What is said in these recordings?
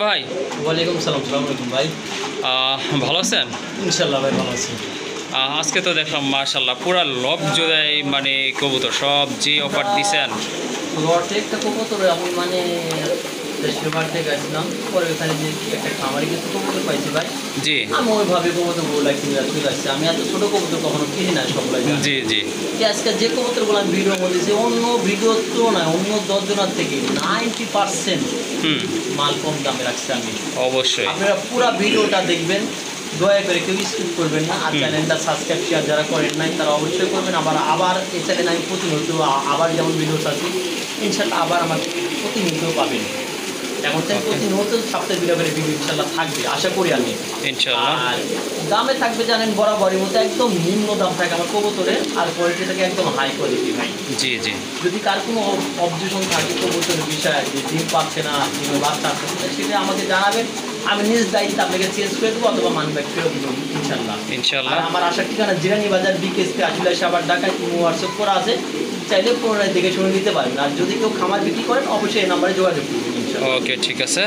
ভাই ওয়ালাইকুম সালাম। আসসালামু আলাইকুম ভাই। ভালো আছেন? ইনশাআল্লাহ ভাই ভালো আছি। আজকে তো দেখলাম মাশাআল্লাহ পুরা লব জোড়াই মানে কবুতর সব যে অফার দিছেন। লটে একটা কবুতর আমি মানে দেশের বাড়ি থেকে আসলাম, পরে ওখানে যে একটা খামারে কিছু কবুতর পাইছি ভাই। জি আমি ওইভাবে কবুতরগুলো কিনে চলে আসছি। আমি এত ছোটো কবুতর কখনো কিনি না সবগুলো। জি জি আজকে যে কবুতরগুলো আমি ভিডিওর মধ্যে দিয়েছি অন্য ভিডিওর তুলনায় অন্য 10 জনের থেকে 90% মাল কম দামে রাখছি আমি। অবশ্যই আপনারা পুরো ভিডিওটা দেখবেন, দয়া করে কেউ স্কিপ করবেন না। আর চ্যানেলটা সাবস্ক্রাইব শেয়ার যারা করেন নাই তারা অবশ্যই করবেন। আবার এই চ্যানেলে আমি প্রতিনিয়ত আবার যেমন ভিডিও চাচ্ছি, ইনশাল্লাহ আবার আমার প্রতিনিয়ত পাবেন। এখন তাই প্রতিনিয়ত সপ্তাহে ভিডিও করে ভিডিও ইনশাল্লাহ থাকবে আশা করি আমি। ইনশাআল্লাহ। আর দামে থাকবে জানেন বরাবরের মতো একদম নিম্ন দাম থাকে আমার কবুতরের, আর কোয়ালিটি থাকে একদম হাই কোয়ালিটি ভাই। জি জি যদি কার কোনো অবজেকশন থাকে কবুতরের বিষয়ে যে ডিম পাচ্ছে না, ডিমের বাচ্চা আসছে না, সেটা আমাকে জানাবেন। আমি নিজ দায়িত্বে আপনাকে চেঞ্জ করে দেবো অথবা মানি ব্যাক ফেরত দেবো ইনশাল্লাহ। ইনশাআল্লাহ। আর আমার আসার ঠিকানা জিরানি বাজার বিকেএসপি আসলে আবার ঢাকায় হোয়াটসঅ্যাপ করা আছে, চাইলে পুনরায় দেখে শুনে নিতে পারবেন। আর যদি কেউ খামার বিক্রি করেন অবশ্যই এই নাম্বারে যোগাযোগ করবেন ইনশাল্লাহ। ওকে ঠিক আছে।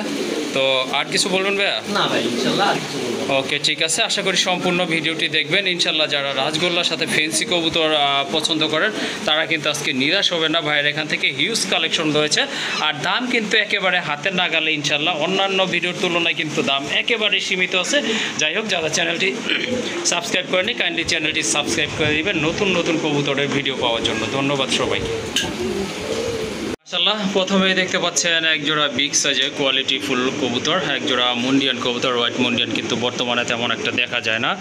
তো আর কিছু বলবেন ভাইয়া? না ভাই ইনশাল্লাহ আর কিছু বলবো না। ওকে ঠিক আছে, আশা করি সম্পূর্ণ ভিডিওটি দেখবেন ইনশাল্লাহ। যারা রাজগোল্লার সাথে ফেন্সি কবুতর পছন্দ করেন তারা কিন্তু আজকে নিরাশ হবে না। ভাইয়ের এখান থেকে হিউজ কালেকশন রয়েছে, আর দাম কিন্তু একেবারে হাতের নাগালে ইনশাল্লাহ। অন্যান্য ভিডিওর তুলনায় কিন্তু দাম একেবারে সীমিত আছে। যাই হোক, যারা চ্যানেলটি সাবস্ক্রাইব করেনি কাইন্ডলি চ্যানেলটি সাবস্ক্রাইব করে দিবেন নতুন নতুন কবুতরের ভিডিও পাওয়ার জন্য। ধন্যবাদ সবাইকে। মাশাআল্লাহ, প্রথমেই দেখতে পাচ্ছেন একজোড়া বিগ সাইজের কোয়ালিটি ফুল কবুতর, একজোড়া মুন্ডিয়ান কবুতর। হোয়াইট মুন্ডিয়ান কিন্তু বর্তমানে তেমন একটা দেখা যায় না,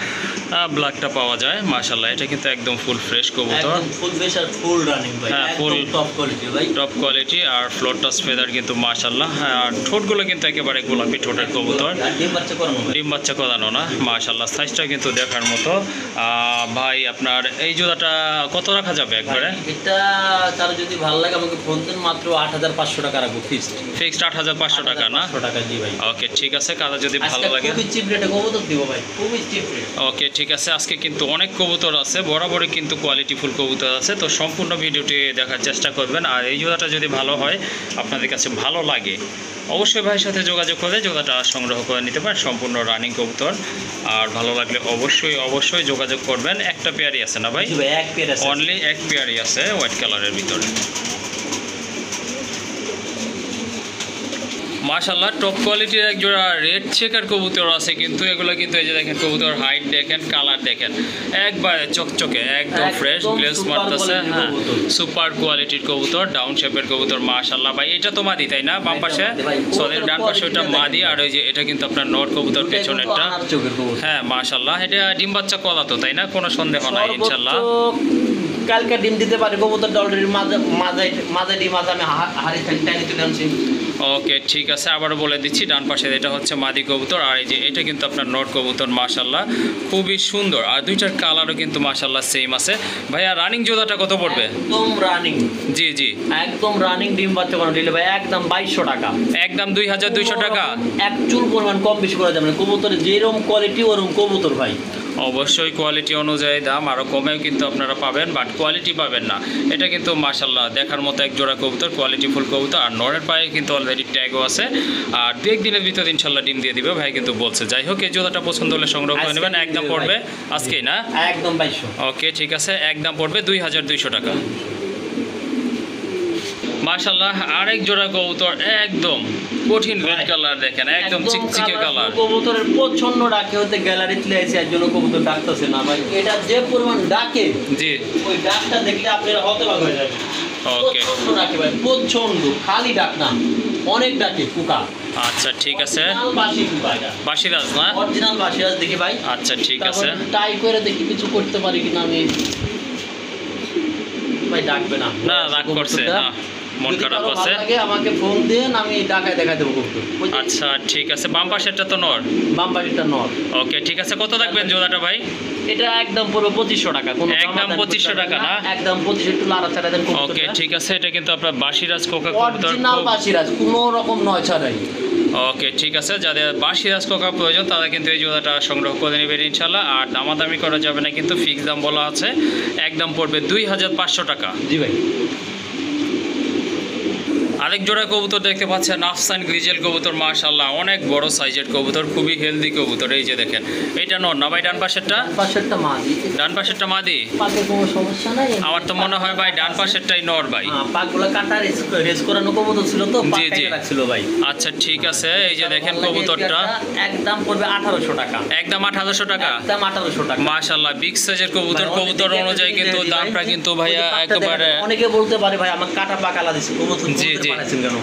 ব্ল্যাকটা পাওয়া যায়। মাশাআল্লাহ, এটা কিন্তু একদম ফুল ফ্রেশ কবুতর, ফুল ফ্রেশ আর ফুল রানিং ভাই। হ্যাঁ ফুল টপ কোয়ালিটি ভাই, টপ কোয়ালিটি। আর ফ্লোর টাচ ফেদার কিন্তু মাশাআল্লাহ। আর ঠোঁটগুলো কিন্তু একেবারে গোলাপি ঠোঁটের কবুতর, ডিম বাচ্চা করানো ভাই। ডিম বাচ্চা করানো না। মাশাআল্লাহ, সাইজটা কিন্তু দেখার মতো। ভাই আপনার এই জোড়াটা কত রাখা যাবে একবারে? এটা তার যদি ভালো লাগে আমাকে ফোন দেন, মাত্র 8500 টাকা রাখবো ফিক্সড। ফিক্সড 8500 টাকা না? 8500 টাকা জি ভাই। ওকে ঠিক আছে, কারো যদি ভালো লাগে খুবই চিপ রেটে কবুতর দিব ভাই, খুবই চিপ রেট। ওকে ঠিক আছে। আজকে কিন্তু অনেক কবুতর আছে, বরাবরই কিন্তু কোয়ালিটি ফুল কবুতর আছে, তো সম্পূর্ণ ভিডিওটি দেখার চেষ্টা করবেন। আর এই জোড়াটা যদি ভালো হয়, আপনাদের কাছে ভালো লাগে, অবশ্যই ভাইয়ের সাথে যোগাযোগ করে জোড়াটা সংগ্রহ করে নিতে পারেন। সম্পূর্ণ রানিং কবুতর, আর ভালো লাগলে অবশ্যই যোগাযোগ করবেন। একটা পেয়ারই আছে না ভাই? এক পেয়ার আছে, অনলি এক পেয়ারই আছে হোয়াইট কালারের ভিতরে। মাশাআল্লাহ, টপ কোয়ালিটির এক জোড়া রেড চেকার কবুতর আছে কিন্তু। এগুলো কিন্তু এই যে দেখেন, কবুতর হাইট দেখেন, কালার দেখেন, একবারে চকচকে একদম ফ্রেশ গ্লেস মারতেছে। হ্যাঁ, সুপার কোয়ালিটির কবুতর, ডাউন শেপের কবুতর। মাশাআল্লাহ ভাই, এটা তো মাদি তাই না? বাম পাশে সদের ডান পাশে ওটা মাদি, আর ওই যে এটা কিন্তু আপনার নর কবুতর পেছনেরটা। হ্যাঁ মাশাআল্লাহ, এটা ডিম বাচ্চা কলা তো তাই না? কোনো সন্দেহ নাই ইনশাআল্লাহ। কালকে ডিম দিতে পারে কবুতরটা, অলরেডি মাঝে ডিম আছে, আমি হাড়ি টানি তুলে আনছি। ওকে ঠিক আছে, আবারও বলে দিচ্ছি, ডান পাশে এটা হচ্ছে মাদি কবুতর, আর এই যে এটা কিন্তু আপনার নর কবুতর। মাশাআল্লাহ, খুবই সুন্দর, আর দুইটার কালারও কিন্তু মাশাআল্লাহ সেম আছে। ভাইয়া রানিং জোড়াটা কত পড়বে? একদম রানিং। জি জি, একদম রানিং ডিম বাচ্চা কোনো দিলে ভাই একদম 2200 টাকা। একদম 2200 টাকা। এক চুল পরিমাণ কম বেশি করা যাবে না। কবুতরের যেরকম কোয়ালিটি ওরকম কবুতর ভাই। অবশ্যই কোয়ালিটি অনুযায়ী দাম আরও কমেও কিন্তু আপনারা পাবেন, বাট কোয়ালিটি পাবেন না। এটা কিন্তু মাশাআল্লাহ দেখার মতো এক জোড়া কবুতর, কোয়ালিটি ফুল কবুতর। আর নরের পায়ে কিন্তু অলরেডি ট্যাগও আছে, আর 2-1 দিনের ভিতরে ইনশাল্লাহ ডিম দিয়ে দিবে ভাই কিন্তু বলছে। যাই হোক, এই জোড়াটা পছন্দ হলে সংগ্রহ করে নেবেন। একদম পড়বে আজকেই না? একদম 2200। ওকে ঠিক আছে, একদম পড়বে 2200 টাকা। মাশাআল্লাহ, আরেক জোড়া কবুতর একদম কঠিন রেড কালার দেখেন, একদম চিকচিকে কালার। কবুতরের প্রচন্ড ডাকে হতে গ্যালারিতে লেগেছে, এর জন্য কবুতর ডাকতেছে না ভাই। এটা যে পরিমাণ ডাকে, জি, ওই ডাকটা দেখলে আপনারা হতবাক হয়ে যাবেন। ওকে প্রচন্ড ডাকে ভাই, প্রচন্ড, খালি ডাক না, অনেক ডাকে কুকা। আচ্ছা ঠিক আছে, বাসি কুকা, এটা বাসিরাজ না? অরিজিনাল বাসিরাজ দেখি ভাই। আচ্ছা ঠিক আছে, ট্রাই করে দেখি কিছু করতে পারি কিনা আমি। ভাই ডাকবে না, না রাগ করছে না, মন খারাপ আছে। আমাকে ফোন দেন, আমি ঢাকায় দেখা দেবো কবুতর। আচ্ছা ঠিক আছে, বাম পাশেরটা তো নর? বাম পাশেরটা নর। ওকে ঠিক আছে, কত রাখবেন জোড়াটা ভাই? এটা একদম পুরো 2500 টাকা। কোনো একদম 2500 টাকা না? একদম 2500, একটু লাড়া ছাড়া দেন কবুতর। ওকে ঠিক আছে, এটা কিন্তু আপনার বাসিরাজ কোকা কবুতর, অরিজিনাল বাসিরাজ, কোনো রকম নয় ছাড়াই। ওকে ঠিক আছে, যাদের বাসিরাজ কোকা প্রয়োজন তারা কিন্তু এই জোড়াটা সংগ্রহ করে নেবেন ইনশাল্লাহ। আর দামাদামি করা যাবে না কিন্তু, ফিক্স দাম বলা আছে, একদম পড়বে 2500 টাকা। জি ভাই। আরেক জোড়া কবুতর দেখতে পাচ্ছেন আফসান গ্রিজেল কবুতর, মাশাআল্লাহ অনেক বড় সাইজের কবুতর, খুবই হেলদি কবুতর। এই যে দেখেন এটা নর না ভাই? ডান পাশেরটা মাদি। ডান পাশেরটা মাদি? পাকে কোনো সমস্যা নাই। আমার তো মনে হয় ভাই ডান পাশেরটাই নর ভাই। পাকগুলো কাটা রেস করানো কবুতর ছিল তো, জি জি রাখছিল ভাই। আচ্ছা ঠিক আছে। এই যে দেখেন কবুতরটা একদম পড়বে 1800 টাকা। একদম 1800 টাকা? একদম 1800 টাকা। মাশাআল্লাহ বিগ সাইজের কবুতর, কবুতর অনুযায়ী কিন্তু দামটা কিন্তু ভাইয়া একেবারে। অনেকে বলতে পারে ভাই আমার কাটা পাকা আলাদা দিছে কবুতর, জি জি কেন?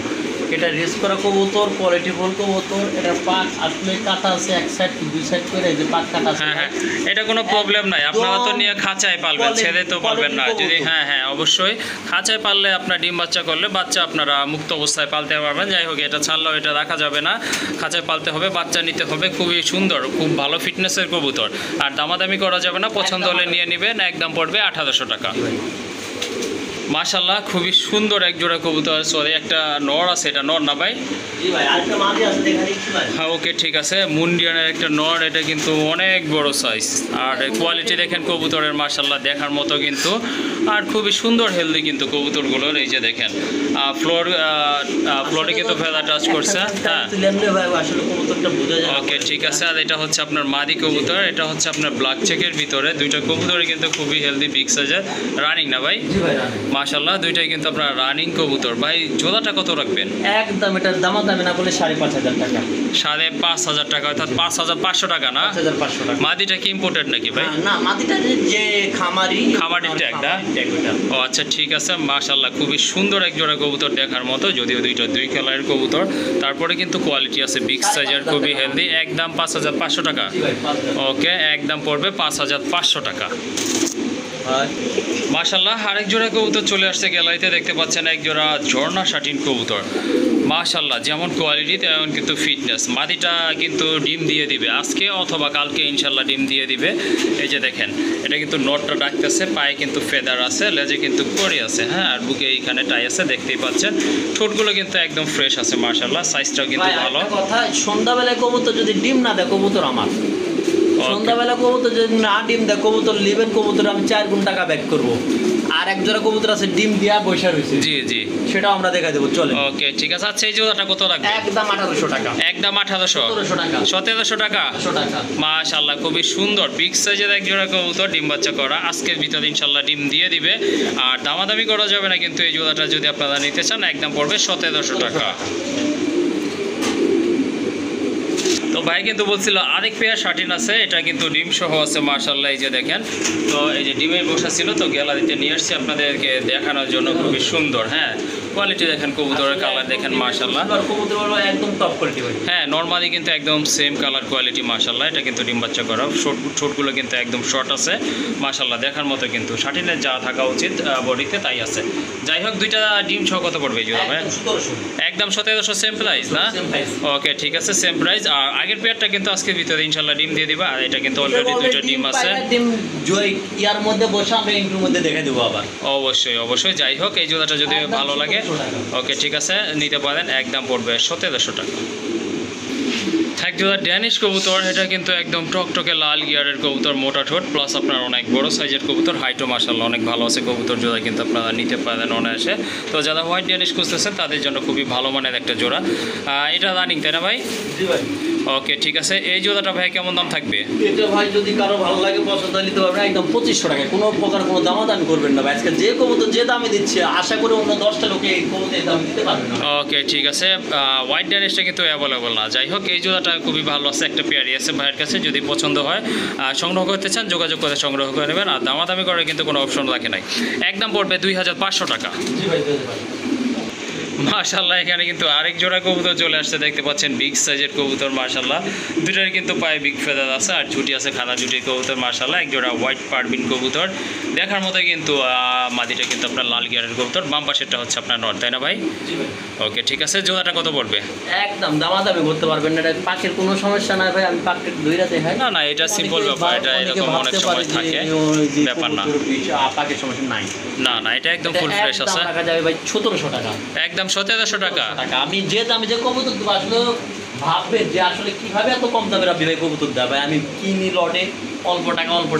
এটা রেস করা কবুতর, কোয়ালিটি ফুল কবুতর। এটা পাক আসলে কাটা আছে এক সাইড দুই সাইড করে, যে পাক কাটা আছে। হ্যাঁ এটা কোনো প্রবলেম নাই, আপনারা তো নিয়ে খাঁচায় পালবেন, ছেড়ে তো পালবেন না। যদি হ্যাঁ অবশ্যই খাঁচায় পাললে আপনার ডিম বাচ্চা করলে বাচ্চা আপনারা মুক্ত অবস্থায় পালতে পারবেন। যাই হোক এটা ছাড়লেও এটা রাখা যাবে না, খাঁচায় পালতে হবে, বাচ্চা নিতে হবে। খুবই সুন্দর, খুব ভালো ফিটনেসের কবুতর, আর দামাদামি করা যাবে না, পছন্দ হলে নিয়ে নেবেন। একদম পড়বে 1800 টাকা। মাশাআল্লাহ খুবই সুন্দর এক জোড়া কবুতর। সরি একটা নর আছে, এটা নর না ভাই? জি ভাই, আরেকটা মাদি আছে, দেখা দিচ্ছি ভাই। হ্যাঁ ওকে ঠিক আছে। মুন্ডিয়ানের একটা নর, এটা কিন্তু অনেক বড় সাইজ, আর কোয়ালিটি দেখেন কবুতরের মাশাআল্লাহ দেখার মতো কিন্তু, আর খুবই সুন্দর হেলদি কিন্তু কবুতরগুলোর। এই যে দেখেন ফ্লোরে কিন্তু ফেদা টাচ করছে। হ্যাঁ ওকে ঠিক আছে। আর এটা হচ্ছে আপনার মাদি কবুতর, এটা হচ্ছে আপনার ব্ল্যাক চেকের ভিতরে। দুইটা কবুতরে কিন্তু খুবই হেলদি বিগ সাইজের, রানিং না ভাই? জি ভাই রানিং। মাশাআল্লাহ দুইটাই কিন্তু আপনার রানিং কবুতর। ভাই জোড়াটা কত রাখবেন? একদম এটার দামাদামি না বলে 5500 টাকা। 5500 টাকা, অর্থাৎ 5500 টাকা না? 5500 টাকা। মাদিটা কি ইম্পোর্টেড নাকি ভাই? না মাদিটা যে খামারির ট্যাগটা। ও আচ্ছা ঠিক আছে। মাশাআল্লাহ খুবই সুন্দর এক জোড়া কবুতর দেখার মতো, যদিও দুই কালারের কবুতর, তারপরে কিন্তু কোয়ালিটি আছে বিগ সাইজের, খুবই হেলদি। একদম 5500 টাকা। ওকে একদম পড়বে 5500 টাকা। মাশাআল্লাহ আরেক জোড়া কবুতর চলে আসছে গ্যালারিতে, দেখতে পাচ্ছেন এক জোড়া ঝর্ণা শাটিন কবুতর। মাশাআল্লাহ যেমন কোয়ালিটি তেমন কিন্তু ফিটনেস। মাদিটা কিন্তু ডিম দিয়ে দিবে আজকে অথবা কালকে ইনশাল্লাহ ডিম দিয়ে দিবে। এই যে দেখেন এটা কিন্তু নটটা ডাকতেছে, পায়ে কিন্তু ফেদার আছে, লেজে কিন্তু কড়ি আছে। হ্যাঁ আর বুকে এইখানে টাই আছে, দেখতেই পাচ্ছেন। ঠোঁটগুলো কিন্তু একদম ফ্রেশ আছে মাশাআল্লাহ, সাইজটাও কিন্তু ভালো। কথা সন্ধ্যাবেলায় কবুতর যদি ডিম না দেয় কবুতর আমার, সন্ধ্যাবেলা কবুতর যদি না ডিম দেয় কবুতর লিবেন, কবুতর আমি 4 গুণ টাকা ব্যাক করবো। আর এক জোড়া কবুতর আছে ডিম দিয়া বসে রয়েছে, জি জি সেটাও আমরা দেখা দেবো, চলে। ওকে ঠিক আছে। আচ্ছা এই জোড়াটা কত রাখবে? একদম 1800 টাকা। একদম 1800 টাকা। 1700 টাকা। মাশাআল্লাহ খুবই সুন্দর বিগ সাইজের এক জোড়া কবুতর, ডিম বাচ্চা করা, আজকের ভিতরে ইনশাআল্লাহ ডিম দিয়ে দিবে। আর দামাদামি করা যাবে না কিন্তু এই জোড়াটা যদি আপনারা নিতে চান, একদম পড়বে 1700 টাকা। তো ভাই কিন্তু বলছিল আরেক পেয়ার শাটিন আছে, এটা কিন্তু ডিম সহ আছে মাশাআল্লাহ। এই যে দেখেন, তো এই যে ডিমের বসা ছিল তো গ্যালারিতে নিয়ে আসছি আপনাদেরকে দেখানোর জন্য। খুবই সুন্দর, হ্যাঁ কোয়ালিটি দেখেন, কবুতরের কালার দেখেন মাশাআল্লাহ, একদম টপ কোয়ালিটি। হ্যাঁ নরমালি কিন্তু একদম সেম কালার কোয়ালিটি মাশাআল্লাহ। এটা কিন্তু ডিম বাচ্চা করা, ছোটগুলো কিন্তু একদম শর্ট আছে মাশাআল্লাহ, দেখার মতো কিন্তু শাটিনের যা থাকা উচিত বডিতে তাই আছে। যাই হোক দুইটা ডিম সহ কত পড়বে এই জোড়া ভাই? একদম 1700 সেম প্রাইস না? ওকে ঠিক আছে সেম প্রাইস। আর আগের পেয়ারটা কিন্তু আজকের ভিতরে ইনশাআল্লাহ ডিম দিয়ে দিবা, আর এটা কিন্তু অলরেডি দুটো ডিম আছে। ডিম জয় ইয়ার মধ্যে বসে আমরা ইন্টুর মধ্যে দেখে দেবো আবার। অবশ্যই। যাই হোক এই জোড়াটা যদি ভালো লাগে ওকে ঠিক আছে নিতে পারেন, একদম পড়বে 1700 টাকা। এক জোড়া ড্যানিশ কবুতর, এটা কিন্তু একদম টকটকে লাল গিয়ারের কবুতর, মোটা ঠোঁট প্লাস আপনার অনেক বড় সাইজের কবুতর, হাইটও মাশাআল্লাহ অনেক ভালো আছে কবুতর জোড়া, কিন্তু আপনারা নিতে পারেন অনায়াসে। তো যারা হোয়াইট ড্যানিশ খুঁজতেছেন তাদের জন্য খুবই ভালো মানের একটা জোড়া। এটা রানিং তাই না ভাই? জি ভাই। ওকে ঠিক আছে। এই জোড়াটা ভাই কেমন দাম থাকবে? এটা ভাই যদি কারো ভালো লাগে পছন্দ নিতে পারবেন, একদম 2500 টাকা। কোনো প্রকার কোনো দামাদামি করবেন না ভাই। আজকে যে কবুতর যে দামে দিচ্ছে, আশা করি অন্য 10টা লোকে এই কবুতরের দাম দিতে পারবে না। ওকে ঠিক আছে। হোয়াইট ড্যানিশটা কিন্তু অ্যাভেলেবল না। যাই হোক এই জোড়াটা খুবই ভালো আছে, একটা পেয়ারই আছে ভাইয়ের কাছে। যদি পছন্দ হয় সংগ্রহ করতে চান যোগাযোগ করে সংগ্রহ করে নেবেন। আর দামাদামি করার কিন্তু কোনো অপশন রাখে নাই। একদম পড়বে 2500 টাকা। জি ভাই। মাশাআল্লাহ এখানে কিন্তু আরেক জোড়া কবুতর চলে আসছে, দেখতে পাচ্ছেন বিগ সাইজের কবুতর মাশাআল্লাহ। দুটার কিন্তু পায়ে বিগ ফেদার আছে, আর ঝুটি আছে, খানা ঝুটি কবুতর মাশাআল্লাহ। এক জোড়া হোয়াইট পারবিন কবুতর দেখার মতো কিন্তু, মাদিটা কিন্তু আপনার লাল গিয়ারের কবুতর, বাম পাশেরটা হচ্ছে আপনার নর তাই না ভাই? ওকে ঠিক আছে। জোড়াটা কত পড়বে? একদম দামাদামি করতে পারবেন না, এটা পাখির কোনো সমস্যা নাই ভাই। আমি পাখির দুইটা দেখাই। না এটা সিম্পল ব্যাপার, এটা এরকম অনেক সময় থাকে ব্যাপার না। পাখির সমস্যা নাই। না এটা একদম ফুল ফ্রেশ আছে। টাকা যাবে ভাই 1700 টাকা। একদম 1700 টাকা। আমি যে দামে যে কবুতর দেবো আসলে ভাববে যে আসলে কিভাবে এত কম দামের আপনি ভাই কবুতর দেয় ভাই। আমি কিনি লটে অল্প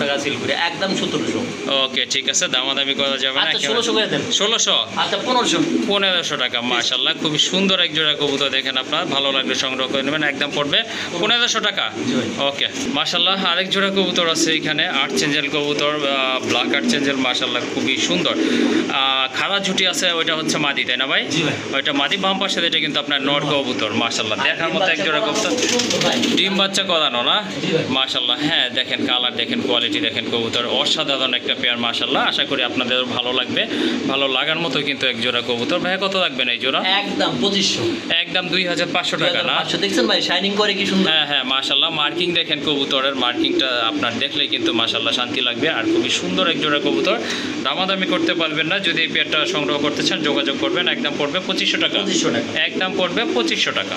টাকা সেল করে একদম 1700। ওকে ঠিক আছে, দামাদামি করা যাবে না। আচ্ছা 1600 করে দেন। 1600, আচ্ছা 1500। 1500 টাকা। মাশাআল্লাহ খুবই সুন্দর এক জোড়া কবুতর দেখেন, আপনার ভালো লাগলে সংগ্রহ করে নেবেন, একদম পড়বে 1500 টাকা। ওকে মাশাআল্লাহ আরেক জোড়া কবুতর আছে এখানে, আর্চেঞ্জেল কবুতর, ব্ল্যাক আর্চেঞ্জেল, মাশাআল্লাহ খুবই সুন্দর। খাড়া ঝুটি আছে, ওইটা হচ্ছে মাদি, তাই না ভাই? ওইটা মাদি। বাম পাশে এটা কিন্তু আপনার নর কবুতর, মাশাআল্লাহ দেখার মতো এক জোড়া কবুতর, ডিম বাচ্চা করানো না? মাশাআল্লাহ হ্যাঁ, দেখেন কালার দেখেন, কোয়ালিটি দেখেন, কবুতর অসাধারণ একটা পেয়ার মাশাআল্লাহ। আশা করি আপনাদের ভালো লাগবে, ভালো লাগার মতো কিন্তু এক জোড়া কবুতর। ভাই কত লাগবেন এই জোড়া? একদম 2500। একদম 2500 টাকা না? দেখছেন ভাই শাইনিং করে কি সুন্দর। হ্যাঁ মাশাআল্লাহ, মার্কিং দেখেন কবুতরের, মার্কিংটা আপনার দেখলেই কিন্তু মাশাআল্লাহ শান্তি লাগবে। আর খুবই সুন্দর এক জোড়া কবুতর, দামাদামি করতে পারবেন না। যদি এই পেয়ারটা সংগ্রহ করতে চান যোগাযোগ করবেন, একদম পড়বে 2500 টাকা। একদম পড়বে 2500 টাকা।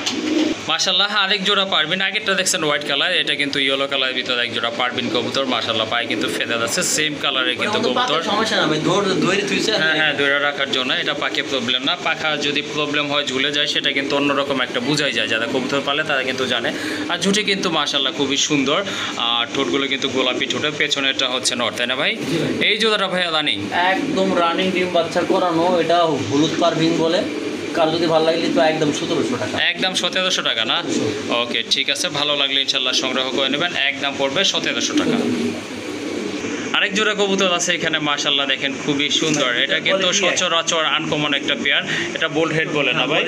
মাশাআল্লাহ আরেক জোড়া পারবিন, আগেরটা দেখছেন হোয়াইট কালার, এটা কিন্তু ইয়েলো কালারের ভিতরে এক জোড়া পারবিন কবুতর, মাশাআল্লাহ পায়ে কিন্তু ফেদার আছে, সেম কালারের কিন্তু কবুতর। সমস্যা না ভাই, ধরে থুইছে। হ্যাঁ ধরে রাখার জন্য, এটা পাকে প্রবলেম না। পাখা যদি প্রবলেম হয় ঝুলে যায়, সেটা কিন্তু অন্যরকম একটা বোঝাই যায়, যারা কবুতর পালে তারা কিন্তু জানে। আর ঝুটি কিন্তু মাশাআল্লাহ খুবই সুন্দর, আর ঠোঁটগুলো কিন্তু গোলাপি ঠোঁটের, পেছনেরটা হচ্ছে নর, তাই না ভাই? এই জোড়াটা ভাইয়া রানিং, একদম রানিং ডিম বাচ্চা করানো, এটা হলুদ পারভিন বলে। কার যদি ভালো লাগলে তো একদম 1700 টাকা। একদম 1700 টাকা না? ওকে ঠিক আছে, ভালো লাগলে ইনশাল্লাহ সংগ্রহ করে নেবেন, একদম পড়বে 1700 টাকা। আরেক জোড়া কবুতর আছে এখানে, মাশাআল্লাহ দেখেন খুবই সুন্দর। এটা কিন্তু সচরাচর আনকমন একটা পেয়ার, এটা বোল্ড হেড বলে না ভাই?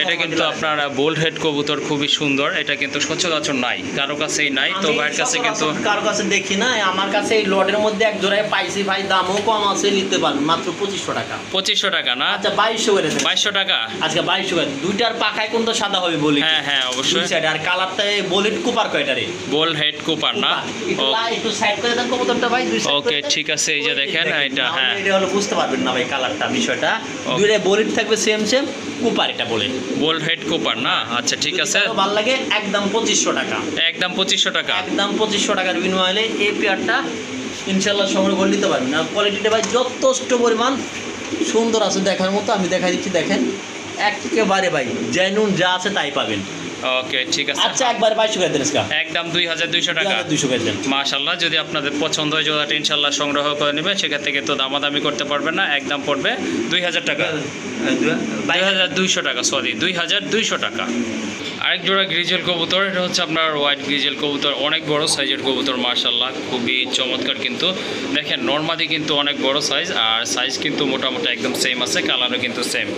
এটা কিন্তু আপনার বোল্ড হেড কবুতর, খুবই সুন্দর। এটা কিন্তু সচরাচর নাই, কারো কাছেই নাই। তো ভাইয়ের কাছে কিন্তু কারো কাছে দেখি না, আমার কাছে এই লটের মধ্যে এক জোড়ায় পাইছি ভাই, দামও কম আছে, নিতে পারেন মাত্র 2500 টাকা। 2500 টাকা না? আচ্ছা 2200 করে দেন। 2200 টাকা আজকে 2200 করে। দুইটার পাখায় কোনটা সাদা হবে বলি? হ্যাঁ অবশ্যই। আর কালারটা বলিট কুপার কয়টারে? বোল্ড হেড কুপার না? একটু সাইড করে দেন কবুতরটা ভাই। ওকে ঠিক আছে, এই যে দেখেন এটা, হ্যাঁ এটা হলো বুঝতে পারবেন না ভাই কালারটা, বিষয়টা দুইটা বলিট থাকবে সেম কুপার, এটা বলে বোল্ড হেড কুপার না? আচ্ছা ঠিক আছে, ভালো লাগে, একদম 2500 টাকা। একদম 2500 টাকা। একদম 2500 টাকার বিনিময়ে এই পেয়ারটা ইনশাল্লাহ সংগ্রহ করে নিতে পারবেন। আর কোয়ালিটিটা ভাই যথেষ্ট পরিমাণ সুন্দর আছে, দেখার মতো। আমি দেখাই দিচ্ছি, দেখেন একেবারে ভাই জেনুইন যা আছে তাই পাবেন। ওকে ঠিক আছে। আচ্ছা একবার 2200 করে দেন। একদম 2200 টাকা। 2200 করে দেন। মাশাআল্লাহ, যদি আপনাদের পছন্দ হয় জোড়াটা ইনশাআল্লাহ সংগ্রহ করে নেবেন, সেক্ষেত্রে কিন্তু দামাদামি করতে পারবেন না, একদম পড়বে 2000 টাকা। 2200 টাকা, সরি 2200 টাকা। আরেক জোড়া গ্রিজেল কবুতর, এটা হচ্ছে আপনার হোয়াইট গ্রিজেল কবুতর, অনেক বড় সাইজের কবুতর, মাশাআল্লাহ খুবই চমৎকার। কিন্তু দেখেন নরমাদি কিন্তু অনেক বড় সাইজ, আর সাইজ কিন্তু মোটামুটি একদম সেম আছে, কালারও কিন্তু সেম,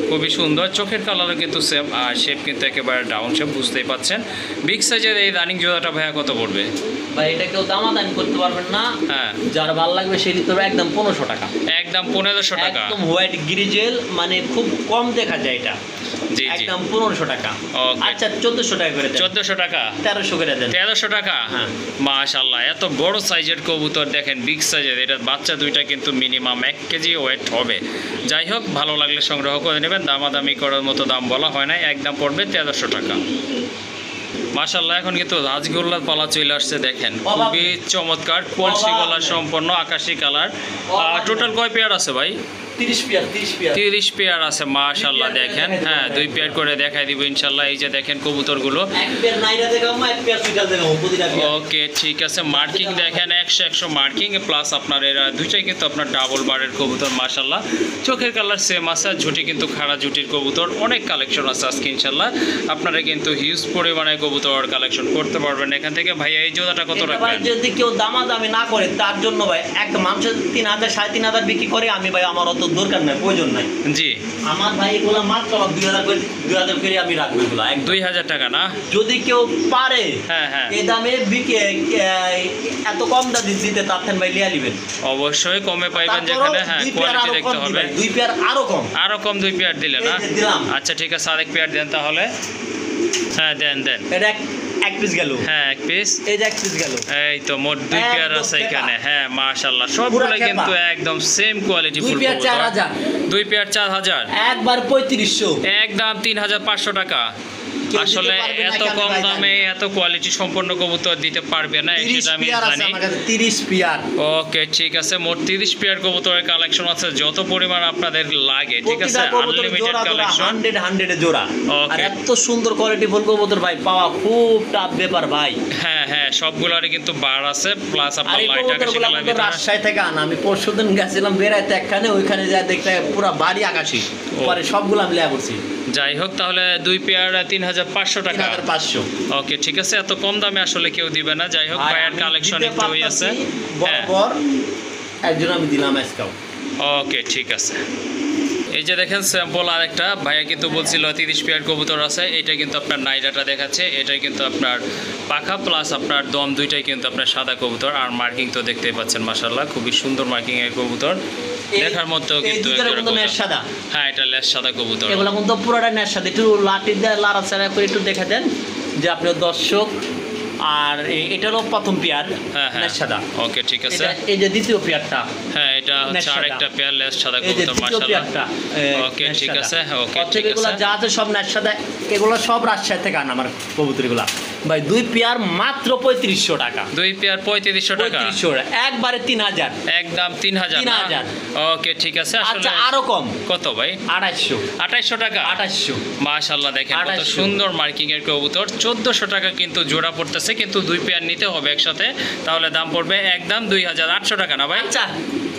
খুবই সুন্দর। চোখের কালারও কিন্তু সেম, আর শেপ কিন্তু একেবারে ডাউন শেপ, বুঝতেই পাচ্ছেন। বিগ সাইজের এই রানিং জোড়াটা ভাইয়া কত পড়বে? ভাই এটা কেউ দামাদামি করতে পারবেন না। হ্যাঁ, যার ভালো লাগবে সে নিতে হবে, একদম 1500 টাকা। একদম 1500 টাকা। একদম হোয়াইট গ্রিজেল, মানে খুব কম দেখা যায় এটা। জি জি, একদম 1500 টাকা। আচ্ছা 1400 টাকা করে দেন। 1400 টাকা। 1300 করে দেন। 1300 টাকা। হ্যাঁ মাশাআল্লাহ, এত বড় সাইজের কবুতর দেখেন, বিগ সাইজের। এটা বাচ্চা দুইটা কিন্তু মিনিমাম 1 কেজি ওয়েট হবে। যাই হোক, ভালো লাগলে সংগ্রহ করে নেবেন, দামাদামি করার মতো দাম বলা হয় না, একদম পড়বে 1300 টাকা। মাশাআল্লাহ, এখন কিন্তু রাজগোল্লার পালা চলে আসছে, দেখেন খুবই চমৎকার, কলসি গলা সম্পন্ন, আকাশি কালার। টোটাল কয় পেয়ার আছে ভাই? 30 পেয়ার আছে, মাশাআল্লাহ দেখেন। হ্যাঁ, 2 পেয়ার করে দেখাই দিব ইনশাআল্লাহ। এই যে দেখেন কবুতরগুলো, ওকে ঠিক আছে। মার্কিং দেখেন 100 মার্কিং, প্লাস আপনার এরা দুইটাই কিন্তু আপনার ডাবল বারের কবুতর, মাশাআল্লাহ। চোখের কালার সেম আছে, ঝুটি কিন্তু খাড়া ঝুটির কবুতর, অনেক কালেকশন আছে আজকে ইনশাআল্লাহ। আপনারা কিন্তু হিউজ পরিমাণে কবুতর কালেকশন করতে পারবেন এখান থেকে। ভাই এই জোড়াটা কত রাখবেন? যদি কেউ দামাদামি না করে তার জন্য ভাই, একটা মানুষের 3000 3500 বিক্রি করে, আমি ভাই আমার অত দরকার নাই, প্রয়োজন নাই। জি, আমার ভাই এগুলো মাত্র 2000 করে আমি রাখবো এগুলো। 2000 টাকা না? যদি কেউ পারে হ্যাঁ হ্যাঁ, এই দামে বিকে এত কম দাম দিতে, তার ভাই লিয়া নেবেন। অবশ্যই কমে পাইবেন যেখানে। হ্যাঁ, কোয়ালিটি দেখতে হবে। 2 পেয়ার আরো কম, আরো কম 2 পেয়ার দিলে না? আচ্ছা ঠিক আছে, আরেক পেয়ার দেন তাহলে। হ্যাঁ দেন। এটা এক পিস গেল। হ্যাঁ, এক পিস। এই যে এক পিস গেল। এই তো মোট 2 পেয়ার আছে এখানে। হ্যাঁ মাশাআল্লাহ, সবগুলো কিন্তু একদম same quality full. 2 pair 4000। 2 pair 4000। একবার 3500। একদম 3500 টাকা। কেউ দিতে আসলে পারবে না এত কেন কম ভাই দামে জানি না। এত কোয়ালিটি সম্পন্ন কবুতর দিতে পারবে না 30 সেটা আমি পেয়ার আছে জানি। আমার কাছে, 30 পেয়ার। ওকে ঠিক আছে, মোট 30 পেয়ার কবুতরের কালেকশন আছে, যত পরিমাণ আপনাদের লাগে, ঠিক আছে, প্রতিটা কবুতর আনলিমিটেড জোড়া জোড়া কালেকশন। 100 জোড়া। Okay. আর এত সুন্দর কোয়ালিটি ফুল কবুতর ভাই পাওয়া খুব টাফ ব্যাপার ভাই। হ্যাঁ হ্যাঁ, সবগুলোরই কিন্তু বার আছে, প্লাস আর আপনার এই লাইট আকাশি কবুতরগুলো কালার আমাদের ভিতরে। রাজশাহী থেকে আনা। আমি পরশুদিন গেছিলাম বেড়াইতে একখানে, ওইখানে যা দেখতে পুরো বাড়ি আকাশি, পরে সবগুলো আমি লেয়া করছি যাই হোক, তাহলে 2 পেয়ার 3500 টাকা। 3500। ওকে ঠিক আছে, এত কম দামে আসলে কেউ দিবে না। যাই হোক, ভাই, ভাইয়ের আমি কালেকশন দিতে একটু আছে। পারতাছি, হ্যাঁ বরাবর একজন আমি দিলাম আজকাল। ওকে ঠিক আছে। এই যে দেখেন স্যাম্পল আরেকটা ভাইয়া কিন্তু বলছিল 30 পেয়ার কবুতর আছে, এটা কিন্তু আপনার নাইরাটা দেখাচ্ছে, এটাই কিন্তু আপনার পাখা প্লাস আপনার দম দুইটাই কিন্তু আপনার সাদা কবুতর। আর মার্কিং তো দেখতেই পাচ্ছেন মাশাআল্লাহ, খুবই সুন্দর মার্কিং এর কবুতর, দেখার মতো এই কিন্তু দুইটার একজোড়া কিন্তু কবুতর। নেশ সাদা। হ্যাঁ, এটা লেস সাদা কবুতর। এগুলো কিন্তু পুরোটা নেশ সাদা। একটু লাঠি দিয়ে লাড়াচাড়া করে একটু দেখে দেন যে আপনার দর্শক। আর এটা হলো প্রথম পেয়ার হ্যাঁ হ্যাঁ নেশ সাদা। ওকে ঠিক আছে। এই যে দ্বিতীয় পেয়ারটা, হ্যাঁ, এটা নেশ হচ্ছে সাদা। আরেকটা পেয়ার লেস সাদা এই যে কবুতর দ্বিতীয় মাশাআল্লাহ। পেয়ারটা ওকে ঠিক আছে, ওকে অতএব ঠিক এগুলো আছে। যা আছে সব নেশ সাদা। এগুলো সব রাজশাহী থেকে আনা আমার কবুতরগুলা ভাই। 2 পেয়ার মাত্র 3500 টাকা। 2 পেয়ার 3500 টাকা, 3500 একবারে 3000। একদম 3000 না? 3000 ওকে ঠিক আছে। আসলে আচ্ছা আরো কম, কত ভাই? 2800। 2800 টাকা। 2800 মাশাআল্লাহ, দেখেন কত 2800 সুন্দর মার্কিং এর কবুতর। 1400 টাকা কিন্তু জোড়া পড়তেছে, কিন্তু 2 পেয়ার নিতে হবে একসাথে, তাহলে দাম পড়বে একদম 2800 টাকা না ভাই? আচ্ছা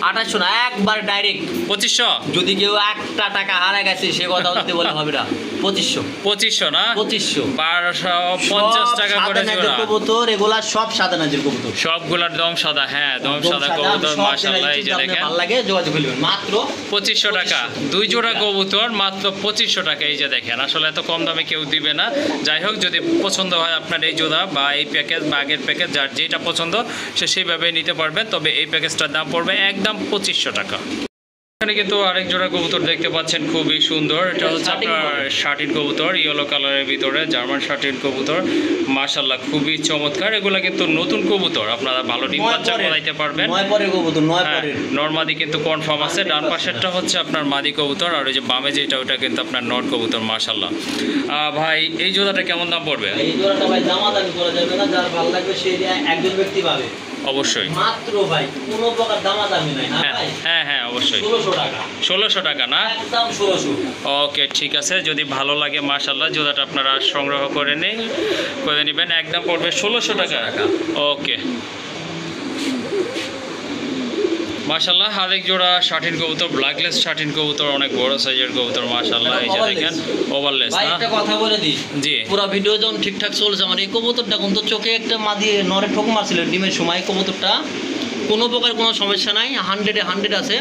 2800 না, একবার ডাইরেক্ট 2500। যদি কেউ একটা টাকা হারা গেছে সে কথা হতে বলে হবে না। 2500 2500 না? 2500 1250 টাকা করে জোড়া। কবুতর এগুলা সব সাদা নাজের কবুতর। সবগুলার দম সাদা। হ্যাঁ, দম সাদা কবুতর মাশাআল্লাহ। এই যে দেখেন ভালো লাগে যোগাযোগ করবেন মাত্র 2500 টাকা, 2 জোড়া কবুতর মাত্র 2500 টাকা। এই যে দেখেন, আসলে এত কম দামে কেউ দিবে না। যাই হোক, যদি পছন্দ হয় আপনার এই জোড়া বা এই প্যাকেজ বা আগের প্যাকেজ, যার যেটা পছন্দ সে সেইভাবে নিতে পারবেন। তবে এই প্যাকেজটার দাম পড়বে একদম 2500 টাকা। এখানে কিন্তু আরেক জোড়া কবুতর দেখতে পাচ্ছেন, খুবই সুন্দর। এটা হচ্ছে আপনার শার্টিন কবুতর, ইয়েলো কালারের ভিতরে জার্মান শার্টিন কবুতর মাশাআল্লাহ, খুবই চমৎকার। এগুলা কিন্তু নতুন কবুতর, আপনারা ভালো ডিম বাচ্চা করাইতে পারবেন। 9 পরের কবুতর, 9 পরের। নরমাদি কিন্তু কনফার্ম আছে। ডান পাশেরটা হচ্ছে আপনার মাদি কবুতর, আর ওই যে বামে যেটা ওটা কিন্তু আপনার নর কবুতর মাশাআল্লাহ। ভাই এই জোড়াটা কেমন দাম পড়বে? এই জোড়াটা ভাই দামাদামি করা যাবে না, যার ভালো লাগবে সে একজন ব্যক্তি পাবে অবশ্যই। মাত্র ভাই, কোনো প্রকার দামাদামি নাই। হ্যাঁ ভাই, হ্যাঁ হ্যাঁ অবশ্যই। 1600 টাকা। 1600 টাকা না? একদম 1600। ওকে ঠিক আছে, যদি ভালো লাগে মাশাআল্লাহ জোড়াটা আপনারা সংগ্রহ করে নেবেন, একদম পড়বে 1600 টাকা। ওকে মাশাআল্লাহ, আরেক জোড়া শার্টিন কবুতর, ব্ল্যাকলেস শার্টিন কবুতর, অনেক বড় সাইজের কবুতর মাশাআল্লাহ। এই যে দেখেন ওভারলেস ভাই না? একটা কথা বলে দিই, জি। পুরো ভিডিও যখন ঠিকঠাক চলছে আমার এই কবুতরটা কিন্তু চোখে একটা মাদি নরে ঠোক মারছিল ডিমের সময়। কবুতরটা কোনো প্রকার কোনো সমস্যা নাই, 100-এ 100 আছে।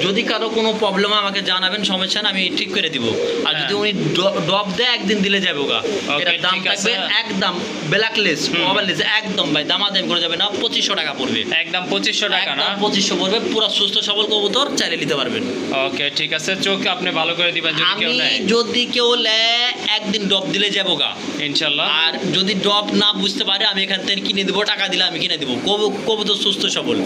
যদি কারো কোনো প্রবলেম আমাকে জানাবেন, সমস্যা না, আমি ঠিক করে দিব। আর যদি উনি ডব দেয় একদিন দিলে যাবে ওগা। এটার দাম ঠিক থাকবে আছে। একদম ব্ল্যাকলেস ওভারলেস, একদম ভাই দামাদামি করে যাবে না, 2500 টাকা পড়বে। একদম 2500 টাকা না? একদম 2500 পড়বে, পুরো সুস্থ সবল কবুতর, চাইলে নিতে পারবেন। ওকে ঠিক আছে, চোখ আপনি ভালো করে দিবেন যদি কেউ আমি নেয় যদি কেউ নেয় একদিন ডব দিলে যাবো গা ইনশাআল্লাহ। আর যদি ডব না বুঝতে পারে আমি এখান থেকে কিনে দেবো, টাকা দিলে আমি কিনে দেবো। কবুতর সুস্থ সবল।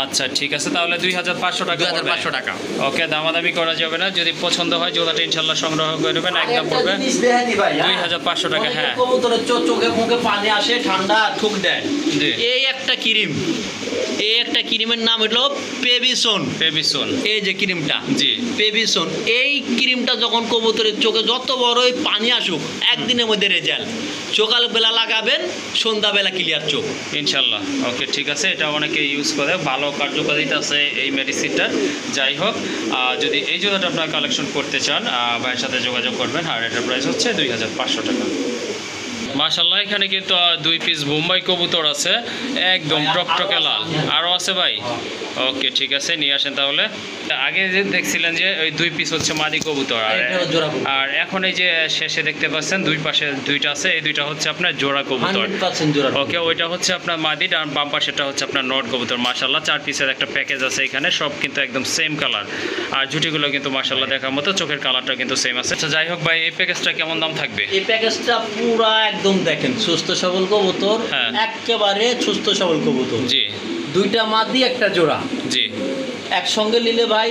আচ্ছা ঠিক আছে, তাহলে 2500 টাকা পড়বে। 2500 টাকা। ওকে, দামাদামি করা যাবে না। যদি পছন্দ হয় জোড়াটা ইনশাআল্লাহ সংগ্রহ করে নেবেন, একদম পড়বে 2500 টাকা। হ্যাঁ, কবুতরের চোখে মুখে পানি আসে, ঠান্ডা ঠুক দেয়। জি। এই একটা ক্রিম, এই একটা ক্রিমের নাম হলো পেবিসন। পেবিসন। এই যে ক্রিমটা, জি। পেবিসন, এই ক্রিমটা যখন কবুতরের চোখে যত বড়ই পানি আসুক একদিনের মধ্যে রেজাল্ট। সকালবেলা লাগাবেন, সন্ধ্যাবেলা ক্লিয়ার চোখ ইনশাআল্লাহ। ওকে ঠিক আছে, এটা অনেকে ইউজ করে, ভালো কার্যকারিতা আছে এই মেডিসিনটার। যাই হোক, যদি এই জোড়াটা আপনারা কালেকশন করতে চান ভাইয়ের সাথে যোগাযোগ করবেন। আর এটার প্রাইস হচ্ছে 2500 টাকা। মাশাআল্লাহ, এখানে কিন্তু 2 পিস বোম্বাই কবুতর আছে, একদম টকটকে লাল। আরও আছে ভাই? ওকে ঠিক আছে, নিয়ে আসেন তাহলে। আগে যে দেখছিলেন যে ওই 2 পিস হচ্ছে মাদি কবুতর, আর এখন এই যে শেষে দেখতে পাচ্ছেন 2 পাশে 2টা আছে, এই 2টা হচ্ছে আপনার জোড়া কবুতর। 100% জোড়া। ওকে, ওইটা হচ্ছে আপনার মাদি, আর বাম পাশেটা হচ্ছে আপনার নট কবুতর। মাশাআল্লাহ, 4 পিসের একটা প্যাকেজ আছে এখানে, সব কিন্তু একদম সেম কালার। আর জুটিগুলো কিন্তু মাশাআল্লাহ দেখার মতো, চোখের কালারটা কিন্তু সেম আছে। আচ্ছা যাই হোক ভাই, এই প্যাকেজটা কেমন দাম থাকবে? এই প্যাকেজটা পুরা একদম দেখেন সুস্থ সবল কবুতর, হ্যাঁ। একেবারে সুস্থ সবল কবুতর। জি 2টা মাদি একটা জোড়া জি। একসঙ্গে নিলে ভাই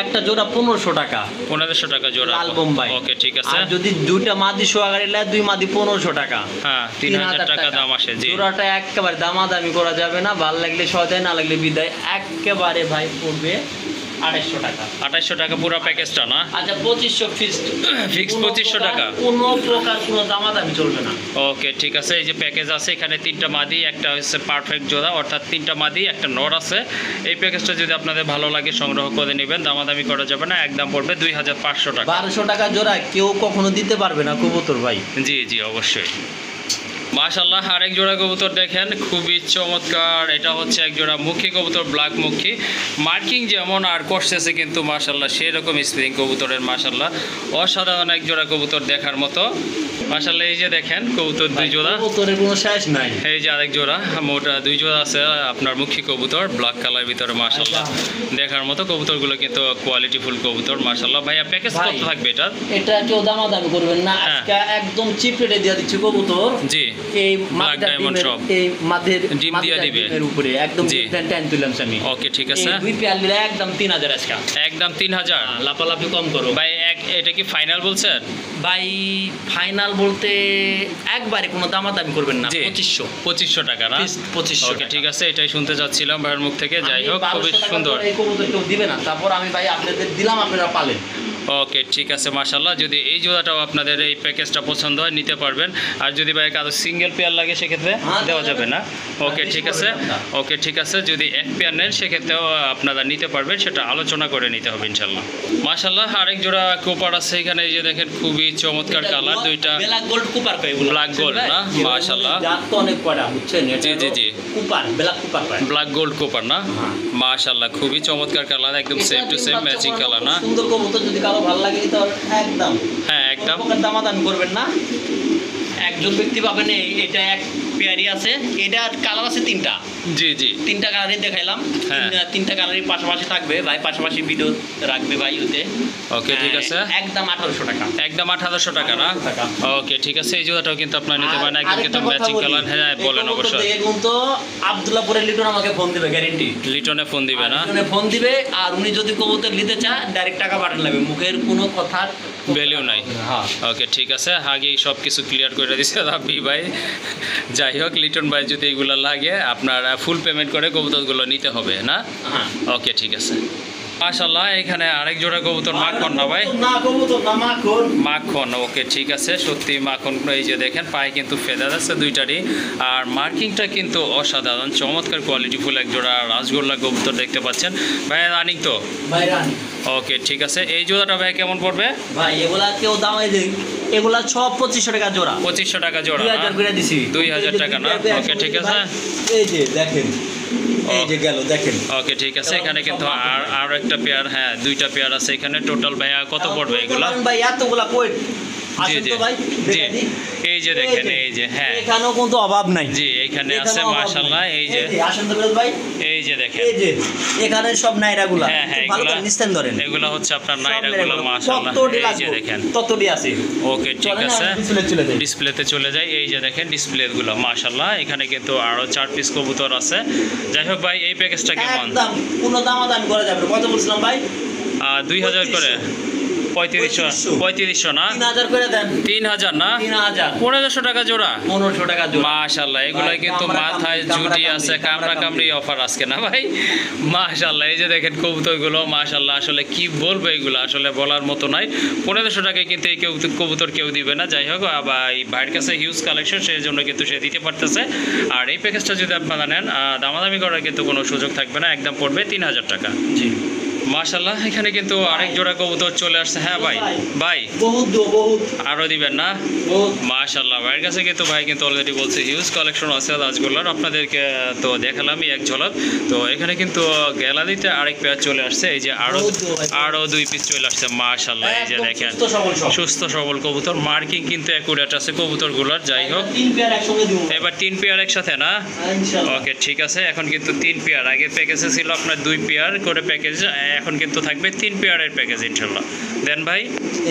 একটা জোড়া 1500 টাকা, 1500 টাকা জোড়া। লাল বোম্বাই। ওকে ঠিক আছে। আর যদি দুইটা মাদি সোয়াগাড়ি লে 2 মাদি 1500 টাকা। হ্যাঁ 3000 টাকা দাম আসে। জি জোড়াটা একেবারে দামাদামি করা যাবে না, ভালো লাগলে সদাই, না লাগলে বিদায়। একেবারে ভাই পড়বে 2800 টাকা। 2800 টাকা পুরো প্যাকেজটা না? আচ্ছা 2500 ফিক্সড। ফিক্স 2500 টাকা। কোনো প্রকার কোনো দামাদামি চলবে না। ওকে ঠিক আছে। এই যে প্যাকেজ আছে এখানে 3টা মাদি, একটা হচ্ছে পারফেক্ট জোড়া, অর্থাৎ 3টা মাদি একটা নর আছে। এই প্যাকেজটা যদি আপনাদের ভালো লাগে সংগ্রহ করে নেবেন, দামাদামি করা যাবে না, একদম পড়বে 2500 টাকা। 1200 টাকা জোড়া কেউ কখনো দিতে পারবে না কবুতর ভাই। জি জি অবশ্যই। মাশাআল্লাহ আরেক জোড়া কবুতর দেখেন, খুবই চমৎকার। এটা হচ্ছে এক জোড়া মুখী কবুতর, ব্ল্যাক মুখী। মার্কিং যেমন আর করতেছে কিন্তু মাশাআল্লাহ সেরকম স্প্রিং কবুতরের মাশাআল্লাহ অসাধারণ এক জোড়া কবুতর দেখার মতো। মাশাআল্লাহ এই যে দেখেন কবুতর 2 জোড়া, কবুতরের কোনো শেষ নাই। এই যে আরেক জোড়া, মোট 2 জোড়া আছে আপনার মুখী কবুতর, ব্ল্যাক কালার ভিতরে মাশাআল্লাহ দেখার মতো। কবুতরগুলো কিন্তু কোয়ালিটিফুল কবুতর মাশাআল্লাহ। ভাইয়া প্যাকেজ কত থাকবে এটা? এটা কেউ দামাদামি করবেন না, আজকে একদম চিপ রেটে দিয়ে দিচ্ছি কবুতর। জি এই ব্ল্যাক ডায়মন্ড সব এই মাদের ডিম দিয়ে দিবে এর উপরে একদম টেন তুললাম আমি। ওকে ঠিক আছে। এই 2 পেয়ার নিলে একদম 3000 আজকে। একদম 3000। লাপালাপি কম করো ভাই। এটা কি ফাইনাল বলছেন ভাই? ফাইনাল বলতে একবারে কোনো দামাদামি করবেন না। 2500 টাকা না? 2500। ওকে ঠিক আছে, এটাই শুনতে চাচ্ছিলাম ভাইয়ের মুখ থেকে। যাই হোক খুবই সুন্দর। এই কবুতর কেউ দিবে না, তারপর আমি ভাই আপনাদের দিলাম, আপনারা পালেন। ওকে ঠিক আছে মাশাআল্লাহ। যদি এই জোড়াটাও আপনাদের এই প্যাকেজটা পছন্দ হয় নিতে পারবেন, আর যদি ভাই কারো সিঙ্গেল পেয়ার লাগে সেক্ষেত্রে দেওয়া যাবে না? ওকে ঠিক আছে। ওকে ঠিক আছে, যদি এক পেয়ার নেন সেক্ষেত্রেও আপনারা নিতে পারবেন, সেটা আলোচনা করে নিতে হবে ইনশাল্লাহ। মাশাআল্লাহ আরেক জোড়া কোপার আছে এখানে, এই যে দেখেন খুবই চমৎকার কালার, 2টা ব্ল্যাক গোল্ড কুপার পাই। ব্ল্যাক গোল্ড না? মাশাআল্লাহ জাত তো অনেক কয়টা বুঝছেন? জি জি জি কুপার, ব্ল্যাক কুপার পাই, ব্ল্যাক গোল্ড কোপার না? মাশাআল্লাহ খুবই চমৎকার কালার, একদম same to same matching colour না? সুন্দর কবুতর, যদি কারো ভালো লাগে তো একদম। হ্যাঁ একদম দামাদামি করবেন না। একজন ব্যক্তি পাবেন এটা এক পেয়ারি আছে, এটা কালার আছে 3টা। জি জি 3টা কালারই দেখাইলাম। হ্যাঁ। 3টা কালারই পাশাপাশি থাকবে ভাই, পাশাপাশি ভিডিও রাখবে ভাই ওতে। ওকে ঠিক আছে। একদম 1800 টাকা। একদম 1800 টাকা না? ওকে ঠিক আছে, এই জোড়াটাও কিন্তু আপনারা নিতে পারেন, একদম আরেকটা কিন্তু কথা ম্যাচিং বলি, কালার। হ্যাঁ বলেন অবশ্যই। দেখে কিন্তু আব্দুল্লাহপুরের লিটন আমাকে ফোন দিবে, গ্যারান্টি। লিটনে ফোন দিবে না? লিটনে ফোন দিবে, আর উনি যদি কবুতর নিতে চায় ডাইরেক্ট টাকা পাঠান লাগবে, মুখের কোনো কথার ভ্যালু নাই। হ্যাঁ ওকে ঠিক আছে, আগেই সব কিছু ক্লিয়ার করে দিচ্ছে রাব্বি ভাই। যাই হোক লিটন ভাই যদি এগুলো লাগে আপনার ফুল পেমেন্ট করে কবুতরগুলো নিতে হবে না? হ্যাঁ ওকে ঠিক আছে। মাশাআল্লাহ এখানে আরেক জোড়া কবুতর, মাখন না ভাই? না কবুতর না, মাখন। মাখন। ওকে ঠিক আছে, সত্যি মাখন। এই যে দেখেন পায়ে কিন্তু ফেদার আছে 2টারই, আর মার্কিংটা কিন্তু অসাধারণ, চমৎকার কোয়ালিটিফুল এক জোড়া রাজগোল্লা কবুতর দেখতে পাচ্ছেন ভাই। রানিং তো? ভাই রানি। ওকে ঠিক আছে, এই জোড়াটা ভাই কেমন পড়বে? ভাই এগুলা কেউ দামাই দেই, এগুলা সব 2500 টাকা জোড়া। 2500 টাকা জোড়া? 2000 করে দিছি। 2000 টাকা না? ওকে ঠিক আছে। এই যে দেখেন, এই যে গেল দেখেন। ওকে ঠিক আছে, এখানে কিন্তু আর একটা পেয়ার, হ্যাঁ 2টা পেয়ার আছে এখানে। টোটাল ভাইয়া কত পড়বে এগুলা? ভাই এতগুলা কই? জি আসেন জি তো ভাই, জি, এই যে দেখেন, এই যে হ্যাঁ এখানেও কিন্তু অভাব নাই। জি এখানে আছে মাশাআল্লাহ। এই যে আসেন তো ভাই, এই যে দেখেন, এই যে এখানে সব নাইরাগুলা। হ্যাঁ হ্যাঁ ভালো এগুলা করে নিস্তেন ধরেন, এগুলা হচ্ছে আপনার নাইরাগুলো মাশাআল্লাহ। এই যে দেখেন, ততটি আছে। ওকে ঠিক আছে, চলে যাই, ডিসপ্লেতে চলে যায়। এই যে দেখেন ডিসপ্লেগুলো মাশাআল্লাহ। এখানে কিন্তু আরো 4 পিস কবুতর আছে। যাই হোক ভাই এই প্যাকেজটা কেমন? একদম কোনো দামাদামি করা যাবে না। কত বলছিলাম ভাই? 2000 করে। 3500 না? 3000 করে দেন। 3000 না? 3000। 1500 টাকা জোড়া? 1500 টাকা জোড়া। মাশাআল্লাহ এগুলাই কিন্তু মাথায় জুটি আছে, কামড়া কামড়ি অফার আজকে না ভাই? মাশাআল্লাহ এই যে দেখেন কবুতরগুলো মাশাআল্লাহ, আসলে কি বলবো এগুলো আসলে বলার মতো নাই। 1500 টাকায় কিন্তু এই কবুতর কেউ দিবে না। যাই হোক এই ভাইয়ের কাছে হিউজ কালেকশন, সেই জন্য কিন্তু সে দিতে পারতেছে। আর এই প্যাকেজটা যদি আপনারা নেন দামাদামি করার কিন্তু কোনো সুযোগ থাকবে না, একদম পড়বে 3000 টাকা। জি মাশাআল্লাহ এখানে কিন্তু আরেক জোড়া কবুতর চলে আসছে। হ্যাঁ ভাই, ভাই বহুত আরো দিবেন না? বহুত। মাশাআল্লাহ ভাইয়ের কাছে কিন্তু ভাই কিন্তু অলরেডি বলছে হিউজ কালেকশন আছে রাজগোল্লার। আপনাদেরকে তো দেখালামই এক ঝলক। তো এখানে কিন্তু গ্যালারিতে আরেক পেয়ার চলে আসছে। এই যে আরো 2 পিস চলে আসছে মাশাআল্লাহ। এই যে দেখেন সুস্থ সবল কবুতর, মার্কিং কিন্তু অ্যাকুরেট আছে কবুতরগুলোর। যাই হোক 3 পেয়ার একসঙ্গে দিব এবার 3 পেয়ার একসাথে না? ইনশাআল্লাহ। ওকে ঠিক আছে, এখন কিন্তু 3 পেয়ার। আগে প্যাকেজে ছিল আপনার 2 পেয়ার করে প্যাকেজ, এখন কিন্তু থাকবে 3 পেয়ারের প্যাকেজ ইনশাআল্লাহ। দেন ভাই,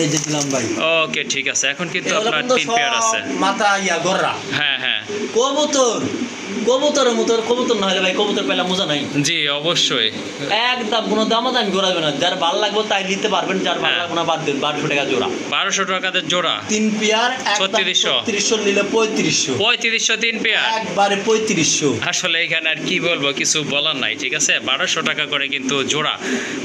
এই যে দিলাম ভাই। ওকে ঠিক আছে, এখন কিন্তু আপনার 3 পেয়ার আছে। মাথা ইয়া গররা। হ্যাঁ হ্যাঁ কবুতর কবুতরের মতো কবুতর না হলে ভাই কবুতর পেলাম মজা নাই। জি অবশ্যই। একদম কোনো দামাদামি করাবে না, যার ভালো লাগবে তাই নিতে পারবেন, যার ভালো হ্যাঁ। লাগবে না বাদ দিন। 1200 টাকা জোড়া, 1200 টাকাতে জোড়া, 3 পেয়ার 3600 3600 নিলে 3500, 3500 3 পেয়ার। একবারে 3500। আসলে এখানে আর কি বলবো, কিছু বলার নাই, ঠিক আছে। 1200 টাকা করে কিন্তু জোড়া,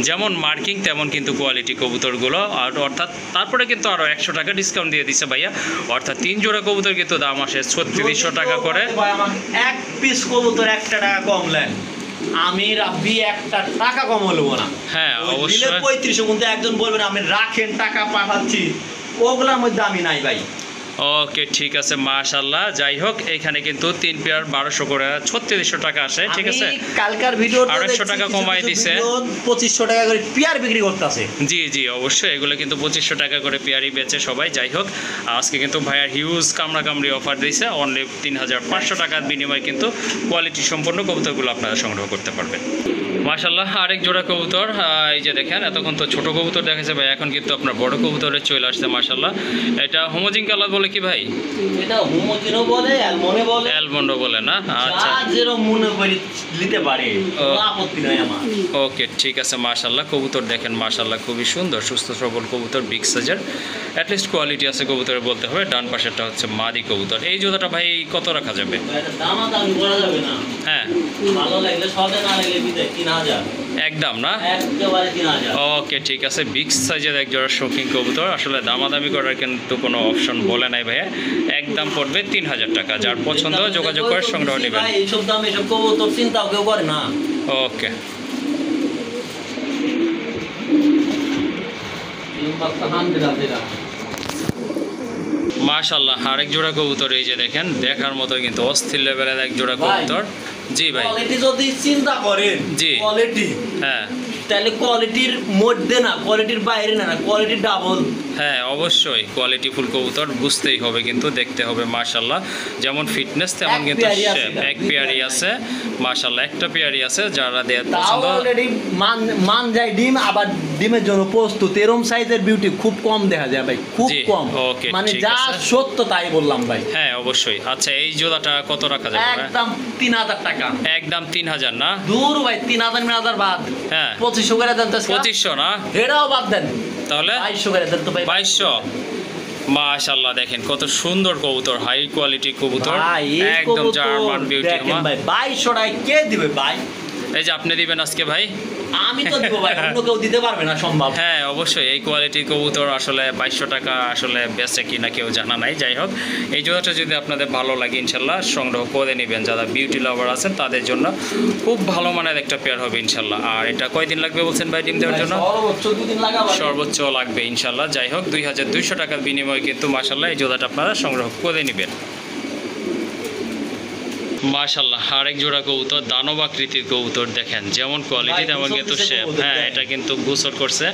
যেমন মার্কিং তেমন কিন্তু কোয়ালিটি কবুতরগুলো। আর অর্থাৎ তারপরে কিন্তু আরও 100 টাকা ডিসকাউন্ট দিয়ে দিছে ভাইয়া, অর্থাৎ 3 জোড়া কবুতর কিন্তু দাম আসে 3600 টাকা করে। ভাই আমাকে এক পিস কবুতর 1 টাকা কম নেন, আমি রাব্বি 1 টাকা কম হলবো না। হ্যাঁ অবশ্যই। 3500, কিন্তু একজন বলবেন আপনি রাখেন টাকা পাঠাচ্ছি, ওগুলোর মধ্যে আমি নাই ভাই। ওকে ঠিক আছে, মাশাআল্লাহ। যাই হোক, এখানে কিন্তু 3 পেয়ার 1200 করে 3600 টাকা আসে, ঠিক আছে। আমি কালকার ভিডিও 250 টাকা কমাই দিছে, 2500 টাকা করে পেয়ার বিক্রি করতেছে। জি জি অবশ্যই, এগুলো কিন্তু 2500 টাকা করে পেয়ারই বেচে সবাই। যাই হোক, আজকে কিন্তু ভাইয়ার হিউজ কামড়াকামড়ি অফার দিয়েছে, অনলি 3500 টাকার বিনিময়ে কিন্তু কোয়ালিটি সম্পন্ন কবুতরগুলো আপনারা সংগ্রহ করতে পারবেন। মাশাআল্লাহ, আরেক জোড়া কবুতর, এই যে দেখেন, এতক্ষণ তো ছোট কবুতর দেখেছে ভাই, এখন কিন্তু আপনার বড় কবুতরে চলে আসছে মাশাআল্লাহ। এটা হোমোজিন কালার বলে কি ভাই? এটা হোমোজিনও বলে, অ্যালমনে বলে, অ্যালমন্ডো বলে না? আচ্ছা, যা যেরকম মনে করি নিতে পারে, কোনো আপত্তি নাই আমার। ওকে ঠিক আছে, মাশাআল্লাহ। কবুতর দেখেন মাশাআল্লাহ, খুবই সুন্দর সুস্থ সবল কবুতর, বিগ সাইজের, অ্যাটলিস্ট কোয়ালিটি আছে কবুতরের বলতে হবে। ডান পাশেরটা হচ্ছে মাদি কবুতর। এই জোড়াটা ভাই কত রাখা যাবে? এটা দামাদামি করা যাবে না। হ্যাঁ, ভালো লাগলে সবে, না লাগলে বিদে 3000, একদম না? একেবারে 3000। ওকে ঠিক আছে, বিগ সাইজের এক জোড়া শৌখিন কবুতর। আসলে দামাদামি করার কিন্তু কোনো অপশন বলে নাই ভাইয়া, একদম পড়বে 3000 টাকা। যার পছন্দ যোগাযোগ করে সংগ্রহ নেবেন। ভাই এইসব দাম, এইসব কবুতর চিন্তাও কেউ করে না। ওকে মাশাআল্লাহ, আরেক জোড়া কবুতর, এই যে দেখেন, দেখার মতো কিন্তু অস্থির লেভেলের এক জোড়া কবুতর। জি ভাই। কোয়ালিটি যদি চিন্তা করেন, জি। কোয়ালিটি, হ্যাঁ তাহলে কোয়ালিটির মধ্যে না, কোয়ালিটির বাইরে না, কোয়ালিটি ডাবল। হ্যাঁ অবশ্যই, কোয়ালিটি ফুল কবুতর বুঝতেই হবে, কিন্তু দেখতে হবে মাশাআল্লাহ। যেমন ফিটনেস তেমন এক কিন্তু পেয়ারই আছে, শেপ, এক পেয়ারই আছে মাশাআল্লাহ, একটা পেয়ারই আছে। যারা দেওয়ার তাও পছন্দ, অলরেডি মান যায় ডিম, আবার ডিমের জন্য প্রস্তুত। এরম সাইজের বিউটি খুব কম দেখা যায় ভাই, খুব জি, কম। ওকে, মানে ঠিক যা আছে। সত্য তাই বললাম ভাই। হ্যাঁ অবশ্যই। আচ্ছা, এই জোড়াটা কত রাখা যাবে ভাই? একদম 3000 টাকা। একদম 3000 না? দূর ভাই, 3000 বাদ, হ্যাঁ 2500 করে দেন তো। 2500 না? এটাও বাদ দেন, তাহলে 2200 করে দেন তো ভাই। 2200। মাশাআল্লাহ, দেখেন কত সুন্দর কবুতর, হাই কোয়ালিটি কবুতর, ভাই, এই একদম কবুতর জার্মান বিউটি। দেখেন ভাই, 2200 টাকায় কে দিবে ভাই? এই যে আপনি দিবেন আজকে ভাই। আমি তো দিব ভাই, অন্য কেউ দিতে পারবে না, সম্ভব। হ্যাঁ অবশ্যই, এই কোয়ালিটির কবুতর আসলে 2200 টাকা আসলে বেচে কিনা কেউ জানা নাই। যাই হোক, এই জোড়াটা যদি আপনাদের ভালো লাগে ইনশাল্লাহ সংগ্রহ করে নেবেন। যারা বিউটি লাভার আছেন তাদের জন্য খুব ভালো মানের একটা পেয়ার হবে ইনশাল্লাহ। আর এটা কয়দিন লাগবে বলছেন ভাই ডিম দেওয়ার জন্য? সর্বোচ্চ 2 দিন লাগাবো, সর্বোচ্চ লাগবে ইনশাল্লাহ। যাই হোক, 2200 টাকার বিনিময়ে কিন্তু মাশাল্লাহ এই জোড়াটা আপনারা সংগ্রহ করে নেবেন। মাশাআল্লাহ, আরেক জোড়া কবুতর, দানব আকৃতির কবুতর, দেখেন যেমন কোয়ালিটি ভাই, তেমন গোসল কিন্তু দিছে শেপ। কবুতর, হ্যাঁ, দেখেন। এটা কিন্তু গোসল করছে।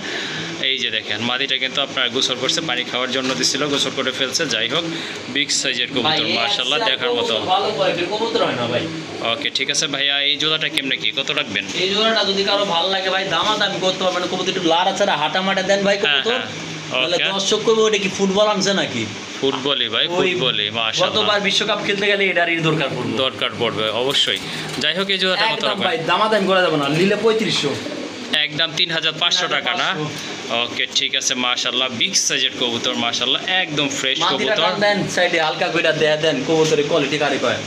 এই যে দেখেন, মাদিটা কিন্তু আপনার গোসল করছে, পানি খাওয়ার জন্য দিছিল, গোসল করে ফেলছে। যাই হোক, বিগ সাইজের কবুতর মাশাআল্লাহ, দেখার মতো। ভালো কোয়ালিটির কবুতর হয় না ভাই। ওকে ঠিক আছে ভাইয়া, এই জোড়াটা কেমনে কি কত রাখবেন? এই জোড়াটা যদি কারো ভালো লাগে ভাই, দামাদামি করতে পারবেন। কবুতর একটু লাড়া ছাড়া হাঁটা মাটা দেন ভাই কবুতর, হ্যাঁ, তাহলে ওকে। দর্শক করবে ওটা কি ফুটবল আনছে নাকি? ফুটবলই ভাই, ফুটবলই মাশাআল্লাহ, গতবার বিশ্বকাপ খেলতে গেলে এটারই দরকার পড়বে। দরকার পড়বে অবশ্যই। যাই হোক, এই জোড়াটা কত একদম রাখবেন? ভাই, দামাদামি করা যাবে না, নিলে 3500। একদম 3500 টাকা না? ওকে ঠিক আছে, মাশাআল্লাহ, বিগ সাইজের কবুতর মাশাআল্লাহ, একদম ফ্রেশ মাটিটা কবুতর। টান দেন সাইডে, হালকা কইরা দেন, কবুতরের কোয়ালিটি কারে কয়।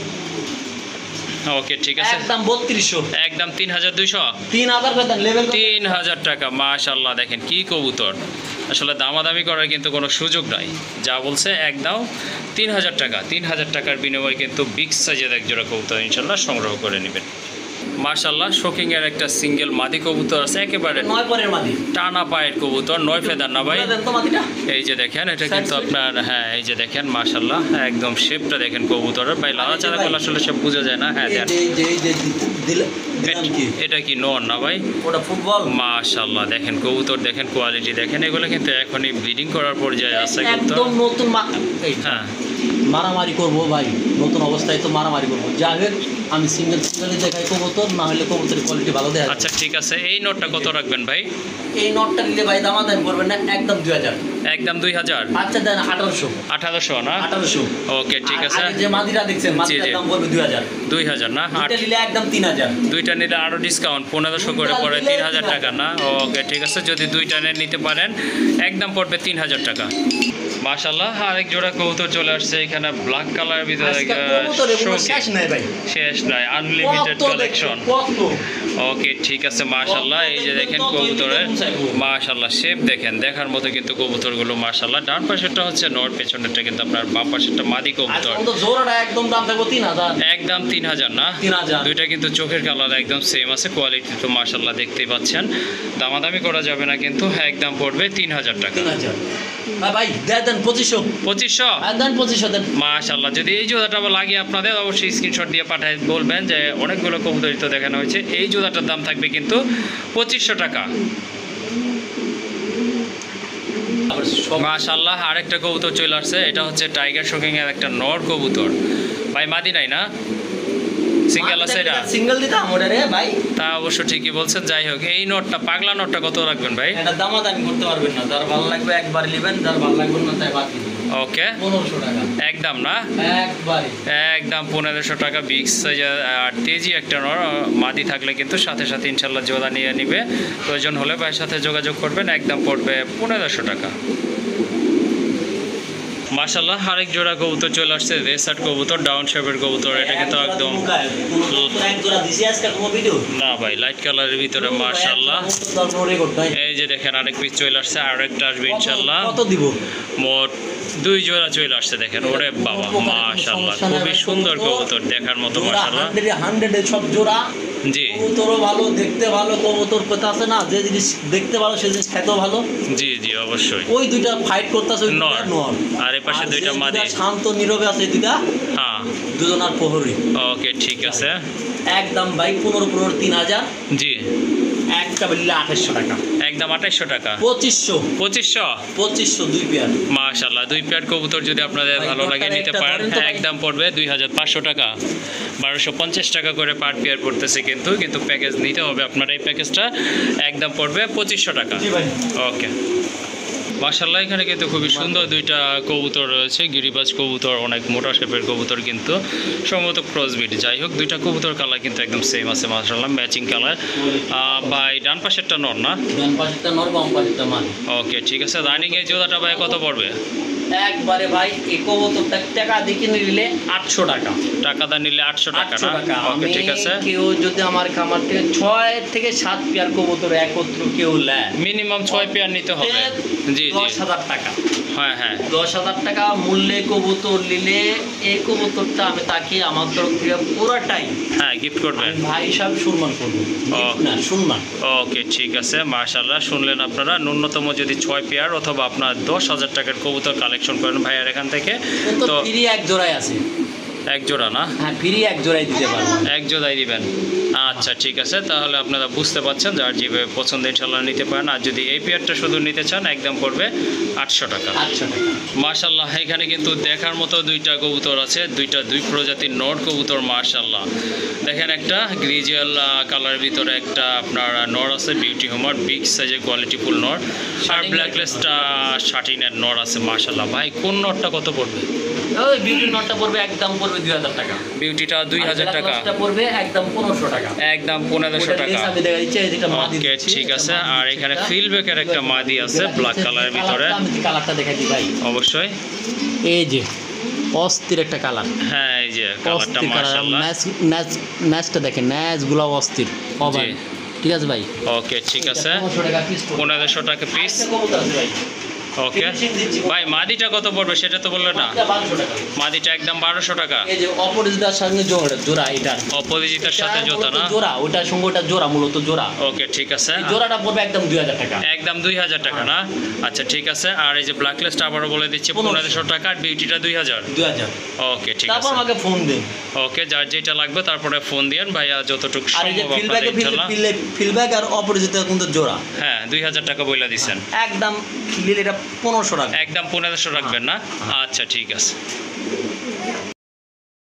ওকে ঠিক আছে, একদম 3200, একদম 3200। 3000 করে দেন, লেভেল 3000 টাকা মাশাআল্লাহ, দেখেন কি কবুতর। আসলে দামাদামি করার কিন্তু কোনো সুযোগ নাই, যা বলছে একদম 3000 টাকা। 3000 টাকার বিনিময়ে কিন্তু বিগ সাইজের এক জোড়া কবুতর ইনশাল্লাহ সংগ্রহ করে নেবেন। মাশাআল্লাহ, শোকিং এর একটা সিঙ্গেল মাদি কবুতর আছে, একেবারে 9 পরের মাদি, টানা পায়ের কবুতর, 9 ফেদার না ভাই? দেন তো মাদিটা। এই যে দেখেন, এটা কিন্তু আপনার, হ্যাঁ এই যে দেখেন মাশাআল্লাহ, একদম শেপটা দেখেন কবুতরের ভাই, লাড়াচাড়া করলে আসলে সব বোঝা যায় না। হ্যাঁ দেন, দিলাম কি এটা কি নর না ভাই? ওটা ফুটবল। মাশাআল্লাহ, দেখেন কবুতর, দেখেন কোয়ালিটি দেখেন, এগুলো কিন্তু এখনই ব্লিডিং করার পর্যায়ে আছে কবুতর। একদম নতুন হ্যাঁ মারামারি করবো ভাই, নতুন অবস্থায় তো মারামারি করবো। যাই হোক আমি সিঙ্গেলই দেখাই কবুতর, না হলে কবুতরের কোয়ালিটি ভালো দেখা যায়। আচ্ছা ঠিক আছে, এই নোটটা কত রাখবেন ভাই? এই নটটা নিলে ভাই দামাদামি করবেন না, একদম 2000। একদম 2000। আচ্ছা দেন 1800। 1800 না? 1800। ওকে ঠিক আছে। আর যে মাদিরা দেখছেন মাদিরার দাম পড়বে 2000। 2000 না? এটা নিলে একদম 3000। দুইটা নিলে আরো ডিসকাউন্ট 1500 করে পড়ে 3000 টাকা না? ওকে ঠিক আছে, যদি দুইটা নিতে পারেন একদম পড়বে 3000 টাকা। মাশাআল্লাহ, আরেক জোড়া কবুতর চলে আসছে এখানে ব্ল্যাক কালারের ভিতরে। শেষ নাই ভাই, শেষ নাই, আনলিমিটেড কালেকশন। ওকে ঠিক আছে মাশাআল্লাহ, এই যে দেখেন কবুতরের মাশাআল্লাহ শেপ দেখেন, দেখার মতো কিন্তু কবুতরগুলো মাশাআল্লাহ। ডান পাশেরটা হচ্ছে নর, পেছনেরটা কিন্তু আপনার বাম পাশেরটা মাদি কবুতর। জোড়াটা একদম দাম থাকবে 3000। একদম 3000 না? 3000। দুইটা কিন্তু চোখের কালার একদম সেম আছে, কোয়ালিটি তো মাশাআল্লাহ দেখতেই পাচ্ছেন। দামাদামি করা যাবে না কিন্তু, একদম পড়বে 3000 টাকা। 3000 ভাই দেন 2500। 2500 দেন 2500 দেন। মাশাআল্লাহ, যদি এই জোড়াটা লাগে আপনাদের অবশ্যই স্ক্রিনশট দিয়ে পাঠায় বলবেন যে অনেকগুলো কবুতরই তো দেখানো হয়েছে, এই জোড়াটার দাম থাকবে কিন্তু 2500 টাকা। মাশাআল্লাহ, আরেকটা কবুতর চলে আসছে, এটা হচ্ছে টাইগার শোকিং এর একটা নর কবুতর। ভাই মাদি নাই না? সিঙ্গেল আছে এটা? সিঙ্গেল দিতাম ওটা রে ভাই। তা অবশ্য ঠিকই বলছেন। যাই হোক, এই নটটা পাগলা নটটা কত রাখবেন ভাই? এটা দামাদামি করতে পারবেন না, যার ভালো লাগবে একবার নেবেন, যার ভালো লাগবে না তাই বাদ দিবেন। ওকে 1500 টাকা একদম না? একবারে একদম 1500 টাকা বিগ সাইজ। আর তেজি একটা নর, মাদি থাকলে কিন্তু সাথে সাথে ইনশাল্লাহ জোড়া নিয়ে নিবে। প্রয়োজন হলে ভাইয়ের সাথে যোগাযোগ করবেন, একদম পড়বে 1500 টাকা। মাশাআল্লাহ, আরেক জোড়া কবুতর চলে আসছে, রেসার্ট কবুতর, ডাউন শেপের কবুতর। এটা কিন্তু একদম না ভাই, লাইট কালারের ভিতরে মাশাআল্লাহ। এই যে দেখেন আরেক পিস চলে আসছে, আরেকটা আসবে ইনশাআল্লাহ। কত দিব? মোট 2 জোড়া চলে আসছে দেখেন। ওরে বাবা মাশাআল্লাহ, খুবই সুন্দর কবুতর, দেখার মতো মাশাআল্লাহ। 100 সব জোড়া। জি কবুতরও ভালো, দেখতে ভালো, কবুতর কথা আছে না, যে জিনিস দেখতে ভালো সে জিনিস খেতেও ভালো। জি জি অবশ্যই। ওই দুইটা ফাইট করতেছে, ওই নর। নর। আর এই পাশে দুইটা মাদি। শান্ত নীরবে আছে দুইটা, হ্যাঁ দুজনার প্রহরী। ওকে ঠিক আছে। একদম ভাই 15 3000। জি একটা বললে 2800 টাকা। একদম 2800 টাকা। 2500 2500 দুই পেয়ার। মাশাআল্লাহ, 2 পেয়ার কবুতর যদি আপনাদের ভাই, ভালো লাগে নটটার নিতে একটা পারেন, ধরেন তো ভাই। একদম পড়বে 2500 টাকা। 1250 টাকা করে পার পেয়ার পড়তেছে কিন্তু প্যাকেজ নিতে হবে আপনার। এই প্যাকেজটা একদম পড়বে 2500 টাকা। জি ভাই। ওকে মাশাআল্লাহ, এখানে কিন্তু খুবই সুন্দর দুইটা কবুতর রয়েছে, গিরিবাজ কবুতর, অনেক মোটা শেপের কবুতর, কিন্তু সম্ভবত ক্রসবিট। যাই হোক, দুইটা কবুতর কালার কিন্তু একদম সেম আছে মাশাআল্লাহ, ম্যাচিং কালার। ভাই ডান পাশেরটা নর না? ডান পাশেরটা নর, বাম পাশেরটা মাদি। ওকে ঠিক আছে। রানিং এই জোড়াটা ভাই কত পড়বে? একবারে ভাই এই কবুতরটা টাকা দিয়ে কিনে নিলে 800 টাকা। টাকা দা নিলে 800 টাকা 800 না? টাকা। ওকে ঠিক আছে। কেউ যদি আমার খামার থেকে 6 থেকে 7 পেয়ার কবুতর একত্র কেউ নেয়, মিনিমাম 6 পেয়ার নিতে হবে। জি জি 10,000 টাকা। হ্যাঁ হ্যাঁ 10,000 টাকা মূল্যে কবুতর নিলে এই কবুতরটা আমি তাকে আমার তরফ থেকে পুরোটাই হ্যাঁ গিফট করবেন। আমি ভাই হিসাবে সম্মান করবো। gift না, সম্মান। ওকে ঠিক আছে মাশাআল্লাহ, শুনলেন আপনারা। ন্যূনতম যদি 6 পেয়ার অথবা আপনার 10,000 টাকার কবুতর কালেকশন করেন ভাইয়ার এখান থেকে, তো তো ফ্রি এক জোড়াই আছে। এক জোড়া না? হ্যাঁ ফ্রি এক জোড়াই দিতে পারবো। এক জোড়াই দিবেন? আচ্ছা ঠিক আছে, তাহলে আপনারা বুঝতে পারছেন, যার যেভাবে পছন্দ ইনশাল্লাহ নিতে পারেন। আর যদি এই পেয়ারটা শুধু নিতে চান একদম পড়বে 800 টাকা। 800 টাকা। মাশাআল্লাহ, এখানে কিন্তু দেখার মতো দুইটা কবুতর আছে, দুই প্রজাতির নর কবুতর মাশাআল্লাহ। দেখেন একটা গ্রিজেল কালারের ভিতরে একটা আপনার নর আছে, বিউটি হোমার, বিগ সাইজের কোয়ালিটিফুল নর। আর ব্ল্যাকলেসটা শাটিনের নর আছে মাশাআল্লাহ। ভাই কোন নরটা কত পড়বে? ওই বিউটি নটটা পড়বে একদম পড়বে 2000 টাকা। বিউটিটা 2000 টাকা। এটা পড়বে একদম 1500 টাকা। একদম 1500 টাকা। আমি দেখা দিচ্ছি যেটা মাদি ওকে দিচ্ছি, ঠিক এটা আছে। মাদি আর দিচ্ছি, এখানে এটা। ফিলব্যাকের একটা মাদি আছে ব্ল্যাক কালারের ভিতরে। আমি কালারটা দেখাই দিই ভাই। অবশ্যই। এই যে অস্থির একটা কালার। হ্যাঁ এই যে কালারটা অস্থির কালার। মাশাআল্লাহ। ম্যাচটা দেখেন, ম্যাচগুলো অস্থির। জি। ঠিক আছে ভাই। ওকে ঠিক আছে। 1500 টাকা পিস। 1500 টাকা পিস। একটা কবুতর আছে ভাই। ওকে ভাই, মাদিটা কত পড়বে সেটা তো বললেন না? 1200 টাকা। মাদিটা একদম 1200 টাকা। এই যে অপরাজিতার সঙ্গে জোড়া এটা। অপোজিটের সাথে জোতা না? জোড়া, ওটার সঙ্গে ওটা জোড়া, মূলত জোড়া। ওকে ঠিক আছে। এই জোড়াটা পড়বে একদম 2000 টাকা। একদম 2000 টাকা না? আচ্ছা ঠিক আছে। আর এই যে ব্ল্যাকলেসটা আবারও বলে দিচ্ছি 1500 টাকা, আর বিউটিটা 2000। 2000। ওকে ঠিক তারপর আছে। আমাকে ফোন দিন। ওকে, যার যেটা লাগবে তারপরে ফোন দিয়েন ভাইয়া, যতটুকু আর এই যে সম্ভব আপনাদের ইনশাআল্লাহ। ফিলব্যাক আর অপরাজিতা কিন্তু জোড়া। হ্যাঁ 2000 টাকা বইলা দিচ্ছেন। একদম লিলে এটা 1500 টাকা। একদম 1500 রাখবেন না? আচ্ছা ঠিক আছে।